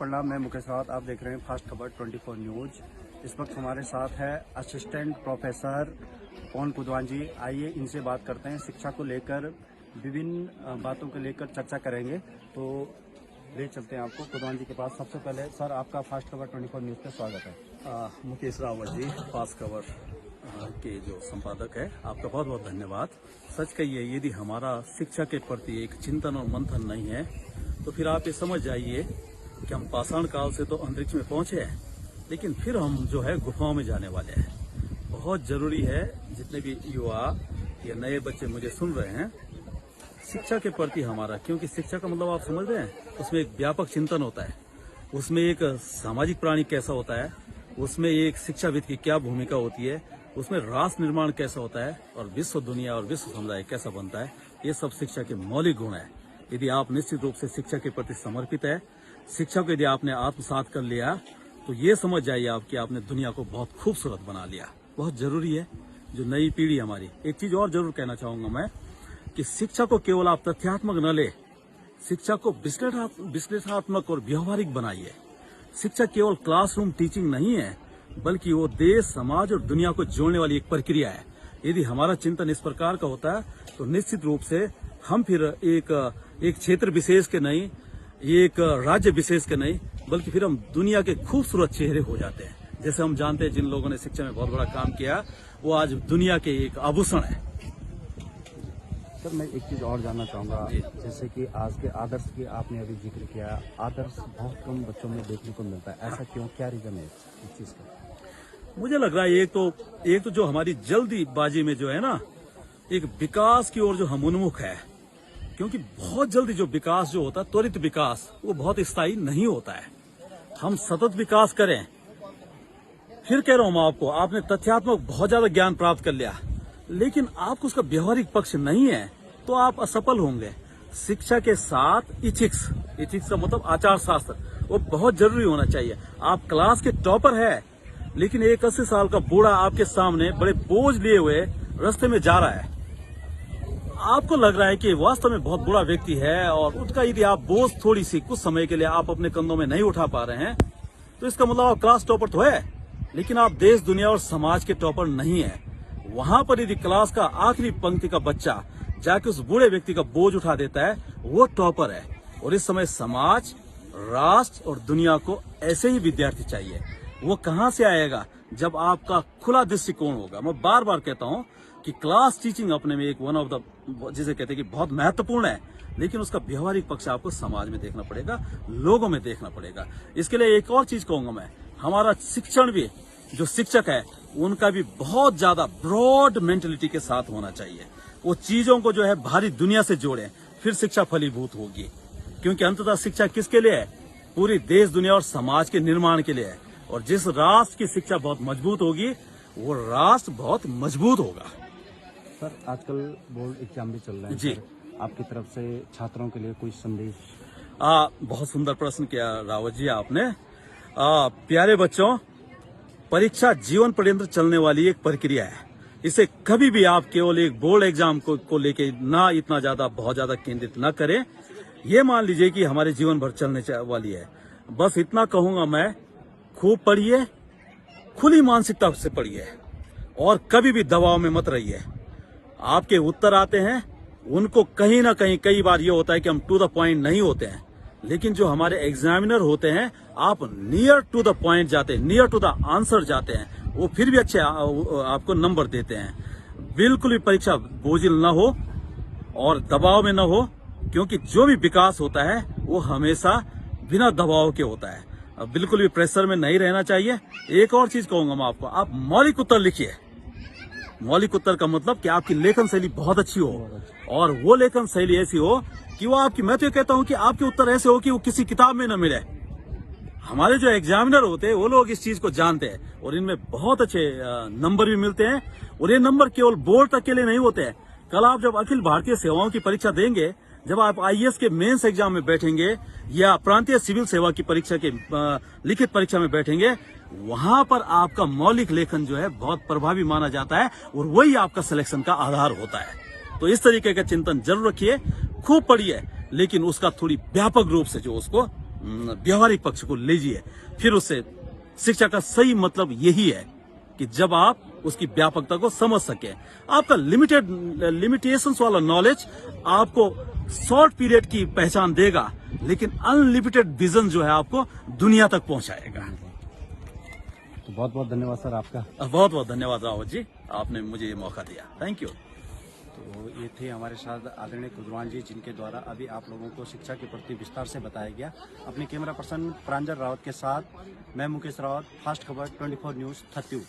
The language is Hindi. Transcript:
प्रणाम। मैं मुकेश रावत, आप देख रहे हैं फास्ट खबर 24 न्यूज। इस वक्त हमारे साथ है असिस्टेंट प्रोफेसर पवन कुदवान जी। आइए इनसे बात करते हैं, शिक्षा को लेकर विभिन्न बातों को लेकर चर्चा करेंगे। तो ले चलते हैं आपको कुदवान जी के पास। सबसे पहले सर, आपका फास्ट खबर 24 न्यूज पे स्वागत है। मुकेश रावत जी, फास्ट खबर के जो संपादक है, आपका बहुत बहुत धन्यवाद। सच कहिए, यदि हमारा शिक्षा के प्रति एक चिंतन और मंथन नहीं है तो फिर आप ये समझ जाइए कि हम पाषाण काल से तो अंतरिक्ष में पहुंचे हैं, लेकिन फिर हम जो है गुफाओं में जाने वाले हैं। बहुत जरूरी है, जितने भी युवा या नए बच्चे मुझे सुन रहे हैं, शिक्षा के प्रति हमारा, क्योंकि शिक्षा का मतलब आप समझ रहे हैं, उसमें एक व्यापक चिंतन होता है, उसमें एक सामाजिक प्राणी कैसा होता है, उसमें एक शिक्षाविद की क्या भूमिका होती है, उसमें राष्ट्र निर्माण कैसा होता है और विश्व दुनिया और विश्व समुदाय कैसा बनता है, ये सब शिक्षा के मौलिक गुण है। यदि आप निश्चित रूप से शिक्षा के प्रति समर्पित है, शिक्षा को यदि आपने आत्मसात कर लिया, तो ये समझ जाइए आप कि आपने दुनिया को बहुत खूबसूरत बना लिया। बहुत जरूरी है जो नई पीढ़ी हमारी। एक चीज और जरूर कहना चाहूंगा मैं कि शिक्षा को केवल आप तथ्यात्मक न ले, शिक्षा को विश्लेषणात्मक और व्यवहारिक बनाइए। शिक्षा केवल क्लासरूम टीचिंग नहीं है, बल्कि वो देश, समाज और दुनिया को जोड़ने वाली एक प्रक्रिया है। यदि हमारा चिंतन इस प्रकार का होता है तो निश्चित रूप से हम फिर एक क्षेत्र विशेष के नहीं, एक राज्य विशेष के नहीं, बल्कि फिर हम दुनिया के खूबसूरत चेहरे हो जाते हैं। जैसे हम जानते हैं, जिन लोगों ने शिक्षा में बहुत बड़ा काम किया, वो आज दुनिया के एक आभूषण है। सर, मैं एक चीज़ और जानना चाहूँगा, जैसे कि आज के आदर्श की आपने अभी जिक्र किया, आदर्श बहुत कम बच्चों में देखने को मिलता है। ऐसा क्यों, क्या रीजन है इस चीज़ का? मुझे लग रहा है एक तो जो हमारी जल्दीबाजी में जो है ना, एक विकास की ओर जो हम उन्मुख है, क्योंकि बहुत जल्दी जो विकास जो होता है, त्वरित विकास, वो बहुत स्थायी नहीं होता है। हम सतत विकास करें। फिर कह रहा हूं मैं आपको, आपने तथ्यात्मक बहुत ज्यादा ज्ञान प्राप्त कर लिया, लेकिन आपको उसका व्यवहारिक पक्ष नहीं है, तो आप असफल होंगे। शिक्षा के साथ इथिक्स का मतलब आचार शास्त्र, वो बहुत जरूरी होना चाहिए। आप क्लास के टॉपर है, लेकिन एक 80 साल का बूढ़ा आपके सामने बड़े बोझ लिए हुए रास्ते में जा रहा है, आपको लग रहा है कि वास्तव में बहुत बुरा व्यक्ति है, और उसका यदि आप बोझ थोड़ी सी कुछ समय के लिए आप अपने कंधों में नहीं उठा पा रहे हैं, तो इसका मतलब आप क्लास टॉपर तो है, लेकिन आप देश, दुनिया और समाज के टॉपर नहीं है। वहां पर यदि क्लास का आखिरी पंक्ति का बच्चा जाके उस बूढ़े व्यक्ति का बोझ उठा देता है, वो टॉपर है। और इस समय समाज, राष्ट्र और दुनिया को ऐसे ही विद्यार्थी चाहिए। वो कहां से आएगा? जब आपका खुला दृष्टिकोण होगा। मैं बार बार कहता हूं कि क्लास टीचिंग अपने में एक वन ऑफ द, जिसे कहते हैं कि बहुत महत्वपूर्ण है, लेकिन उसका व्यवहारिक पक्ष आपको समाज में देखना पड़ेगा, लोगों में देखना पड़ेगा। इसके लिए एक और चीज कहूंगा मैं, हमारा शिक्षण भी, जो शिक्षक है, उनका भी बहुत ज्यादा ब्रॉड मेंटेलिटी के साथ होना चाहिए। वो चीजों को जो है भारी दुनिया से जोड़े, फिर शिक्षा फलीभूत होगी। क्योंकि अंततः शिक्षा किसके लिए है? पूरी देश, दुनिया और समाज के निर्माण के लिए है। और जिस राष्ट्र की शिक्षा बहुत मजबूत होगी, वो राष्ट्र बहुत मजबूत होगा। सर, आजकल बोर्ड एग्जाम भी चल रहे हैं जी, आपकी तरफ से छात्रों के लिए कोई संदेश? बहुत सुंदर प्रश्न किया रावत जी आपने। प्यारे बच्चों, परीक्षा जीवन पर्यंत चलने वाली एक प्रक्रिया है। इसे कभी भी आप केवल एक बोर्ड एग्जाम को लेके ना इतना ज्यादा, बहुत ज्यादा केंद्रित ना करें। ये मान लीजिए कि हमारे जीवन भर चलने वाली है। बस इतना कहूंगा मैं, खूब पढ़िए, खुली मानसिकता से पढ़िए, और कभी भी दबाव में मत रहिए। आपके उत्तर आते हैं, उनको कहीं ना कहीं कई बार ये होता है कि हम टू द पॉइंट नहीं होते हैं, लेकिन जो हमारे एग्जामिनर होते हैं, आप नियर टू द पॉइंट जाते हैं, नियर टू द आंसर जाते हैं, वो फिर भी अच्छे आपको नंबर देते हैं। बिल्कुल भी परीक्षा बोझिल न हो और दबाव में न हो, क्योंकि जो भी विकास होता है वो हमेशा बिना दबाव के होता है। बिल्कुल भी प्रेशर में नहीं रहना चाहिए। एक और चीज कहूंगा मैं आपको, आप मौलिक उत्तर लिखिए। मौलिक उत्तर का मतलब कि आपकी लेखन शैली बहुत अच्छी हो, और वो लेखन शैली ऐसी हो कि वो आपकी, मैं तो ये कहता हूं कि आपके उत्तर ऐसे हो कि वो किसी किताब में न मिले। हमारे जो एग्जामिनर होते हैं, वो लोग इस चीज को जानते हैं, और इनमें बहुत अच्छे नंबर भी मिलते हैं। और ये नंबर केवल बोर्ड तक के लिए नहीं होते हैं। कल आप जब अखिल भारतीय सेवाओं की परीक्षा देंगे, जब आप आईएएस के मेंस एग्जाम में बैठेंगे या प्रांतीय सिविल सेवा की परीक्षा के लिखित परीक्षा में बैठेंगे, वहां पर आपका मौलिक लेखन जो है बहुत प्रभावी माना जाता है, और वही आपका सिलेक्शन का आधार होता है। तो इस तरीके का चिंतन जरूर रखिए, खूब पढ़िए, लेकिन उसका थोड़ी व्यापक रूप से जो उसको व्यवहारिक पक्ष को लीजिए, फिर उससे शिक्षा का सही मतलब यही है कि जब आप उसकी व्यापकता को समझ सके। आपका लिमिटेशंस वाला नॉलेज आपको शॉर्ट पीरियड की पहचान देगा, लेकिन अनलिमिटेड विजन जो है आपको दुनिया तक पहुंचाएगा। तो बहुत बहुत धन्यवाद सर आपका। बहुत बहुत धन्यवाद रावत जी, आपने मुझे ये मौका दिया। Thank you. तो ये थे हमारे साथ आदरणीय कुदवान जी, जिनके द्वारा अभी आप लोगों को शिक्षा के प्रति विस्तार से बताया गया। अपने कैमरा पर्सन प्रांजल रावत के साथ मैं मुकेश रावत, फास्ट खबर 24 न्यूज़ 30।